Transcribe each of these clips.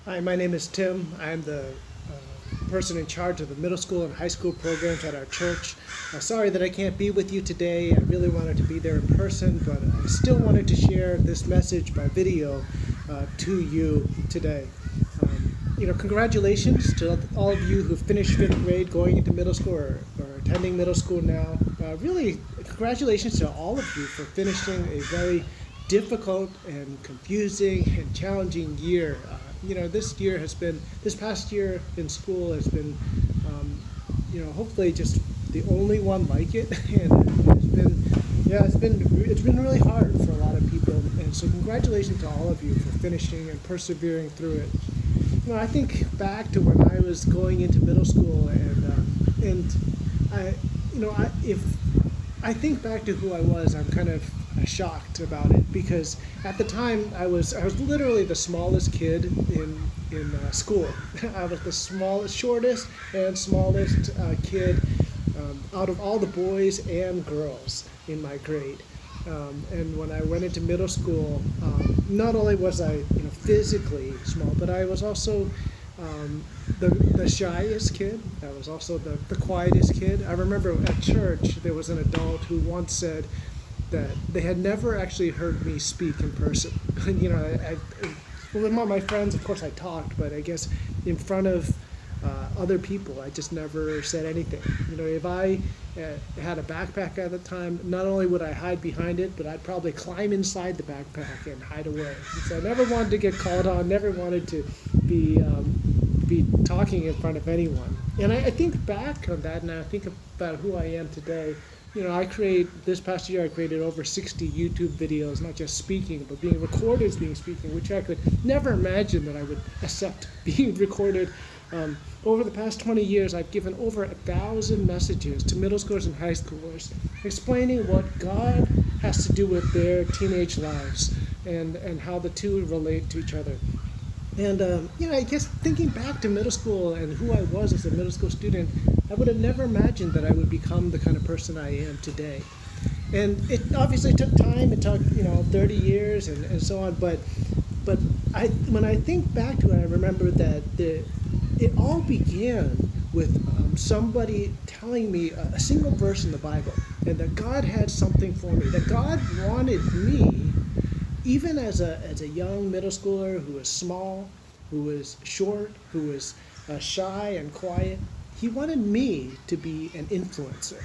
Hi, my name is Tim. I'm the person in charge of the middle school and high school programs at our church. Sorry that I can't be with you today. I really wanted to be there in person, but I still wanted to share this message by video to you today. Congratulations to all of you who finished fifth grade, going into middle school or attending middle school now. Really, congratulations to all of you for finishing a very difficult and confusing and challenging year. This past year in school has been, hopefully just the only one like it, and it's been really hard for a lot of people. And so, congratulations to all of you for finishing and persevering through it. I think back to when I was going into middle school, and I, if I think back to who I was, I'm kind of shocked about it because at the time I was literally the smallest kid in school. I was the shortest and smallest kid out of all the boys and girls in my grade. And when I went into middle school, not only was I physically small, but I was also the shyest kid. I was also the quietest kid. I remember at church there was an adult who once said that they had never actually heard me speak in person. With my friends, of course, I talked, but I guess in front of other people, I just never said anything. If I had a backpack at the time, not only would I hide behind it, but I'd probably climb inside the backpack and hide away. So I never wanted to get called on, never wanted to be talking in front of anyone. And I think back on that, and I think about who I am today. This past year I created over 60 YouTube videos, not just speaking, but being recorded as being speaking, which I could never imagine that I would accept being recorded. Over the past 20 years, I've given over 1,000 messages to middle schoolers and high schoolers explaining what God has to do with their teenage lives and how the two relate to each other. And, I guess thinking back to middle school and who I was as a middle school student, I would have never imagined that I would become the kind of person I am today. And it obviously took time. It took, 30 years and so on. But when I think back to it, I remember that it all began with somebody telling me a single verse in the Bible, and that God had something for me, that God wanted me, even as a young middle schooler who was small, who was short, who was shy and quiet. He wanted me to be an influencer.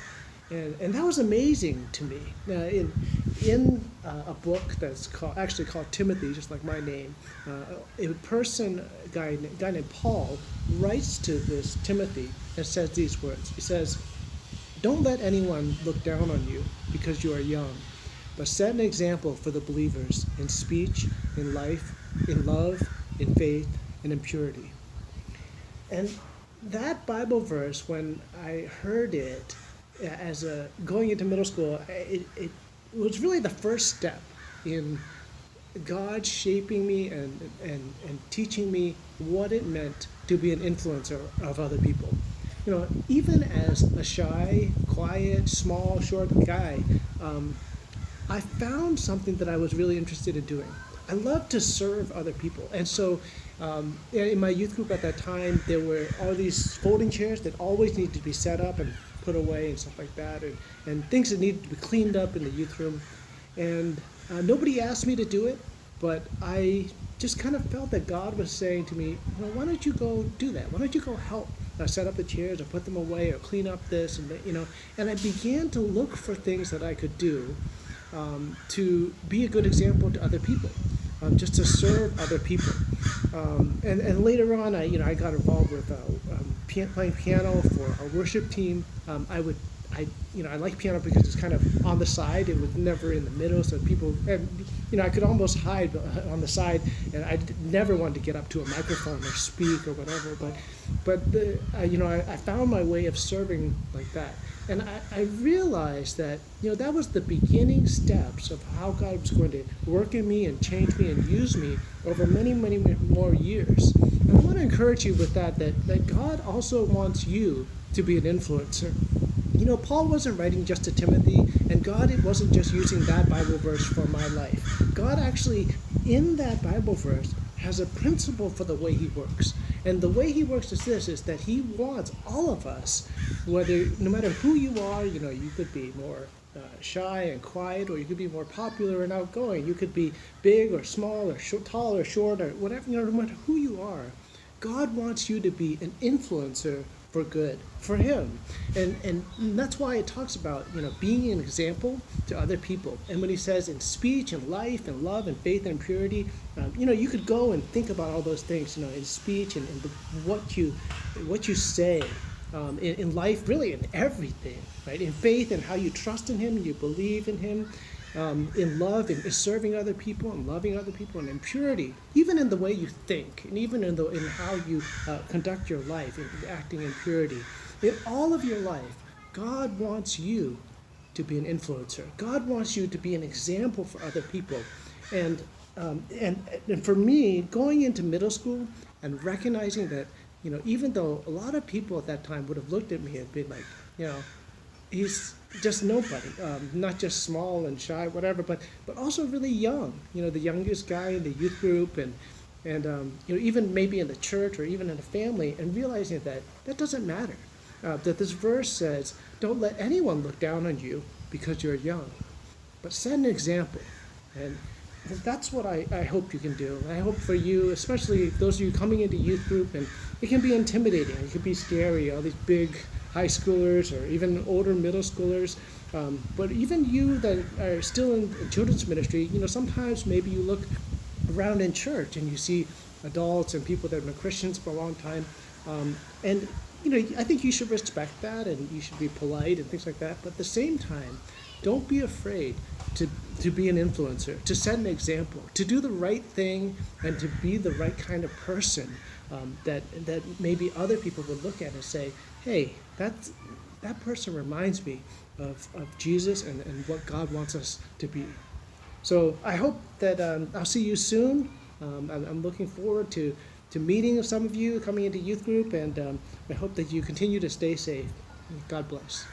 And that was amazing to me. Now, in a book that's actually called Timothy, just like my name, a guy named Paul writes to this Timothy and says these words. He says, "Don't let anyone look down on you because you are young, but set an example for the believers in speech, in life, in love, in faith, and in purity." And that Bible verse, when I heard it going into middle school, it was really the first step in God shaping me and teaching me what it meant to be an influencer of other people. Even as a shy, quiet, small, short guy, I found something that I was really interested in doing. I love to serve other people. And so in my youth group at that time, there were all these folding chairs that always needed to be set up and put away and stuff like that, and things that needed to be cleaned up in the youth room. And nobody asked me to do it, but I just kind of felt that God was saying to me, why don't you go do that? Why don't you go help set up the chairs or put them away or clean up this? And I began to look for things that I could do to be a good example to other people, just to serve other people. And later on, I got involved with playing piano for our worship team. I like piano because it's kind of on the side. It was never in the middle, so people, I could almost hide on the side, and I never wanted to get up to a microphone or speak or whatever. I found my way of serving like that. And I realized that, that was the beginning steps of how God was going to work in me and change me and use me over many, many more years. And I want to encourage you with that God also wants you to be an influencer. Paul wasn't writing just to Timothy, and God wasn't just using that Bible verse for my life. God actually, in that Bible verse, has a principle for the way he works. And the way he works is this, is that he wants all of us, no matter who you are, you could be more shy and quiet, or you could be more popular and outgoing. You could be big or small or tall or short or whatever, no matter who you are, God wants you to be an influencer for good, for him. And that's why it talks about, being an example to other people. And when he says in speech and life and love and faith and purity, you could go and think about all those things, in speech and what you say, in life, really in everything, right? In faith and how you trust in him and you believe in him, in love and serving other people and loving other people, and in purity, even in the way you think, and even in how you conduct your life, in acting in purity. In all of your life, God wants you to be an influencer. God wants you to be an example for other people. And for me, going into middle school and recognizing that, even though a lot of people at that time would have looked at me and been like, he's just nobody, not just small and shy, whatever, but also really young, the youngest guy in the youth group, and even maybe in the church or even in a family, and realizing that doesn't matter. That this verse says, don't let anyone look down on you because you're young, but set an example. And that's what I hope you can do. I hope for you, especially those of you coming into youth group, and it can be intimidating, it can be scary, all these big high schoolers or even older middle schoolers. But even you that are still in children's ministry, sometimes maybe you look around in church and you see adults and people that have been Christians for a long time. And I think you should respect that, and you should be polite and things like that. But at the same time, don't be afraid to be an influencer, to set an example, to do the right thing, and to be the right kind of person, that maybe other people would look at and say, hey, that person reminds me of Jesus and what God wants us to be. So I hope that I'll see you soon. I'm looking forward to meeting some of you coming into youth group, and I hope that you continue to stay safe. God bless.